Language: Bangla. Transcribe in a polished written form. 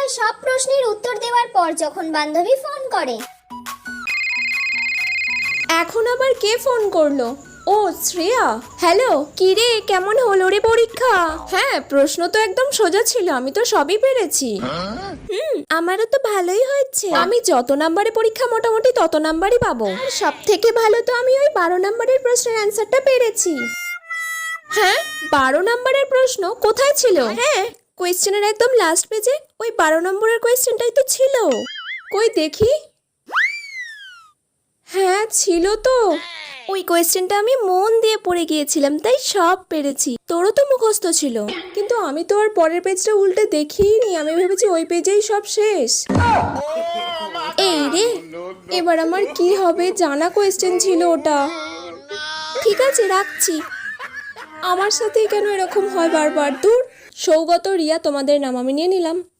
তার সব প্রশ্নের উত্তর দেওয়ার পর যখন বান্ধবী ফোন করে। এখন আবার কে ফোন করলো? ও শ্রেয়া। হ্যালো, কি রে, কেমন হলো রে পরীক্ষা? হ্যাঁ, প্রশ্ন তো একদম সোজা ছিল, আমি তো সবই পেরেছি। আমারও তো ভালোই হয়েছে। আমি যত নাম্বারে পরীক্ষা মোটামুটি তত নাম্বারই পাবো। সব থেকে ভালো তো আমি ওই 12 নাম্বারের প্রশ্নের অ্যান্সারটা পেরেছি। হ্যাঁ, 12 নাম্বারের প্রশ্ন কোথায় ছিল? হ্যাঁ, কোয়েশ্চেনের একদম লাস্ট পেজে ওই 12 নম্বরের কোয়েশ্চেনটাই তো ছিল। কই দেখি। হ্যাঁ, ছিল তো। ওই কোয়েশ্চেনটা আমি মন দিয়ে পড়ে গিয়েছিলাম, তাই সব পেরেছি। তোরও তো মুখস্থ ছিল, কিন্তু আমি তো আর পরের পেজটা উল্টে দেখিনি। আমি ভেবেছি ওই পেজেই সব শেষ। এই রে, এবার আমার কি হবে? জানা কোয়েশ্চেন ছিল ওটা। ঠিক আছে, রাখছি। আমার সাথেই কেন এরকম হয় বারবার? দূর। সৌগত, রিয়া, তোমাদের নাম আমি নিয়ে নিলাম।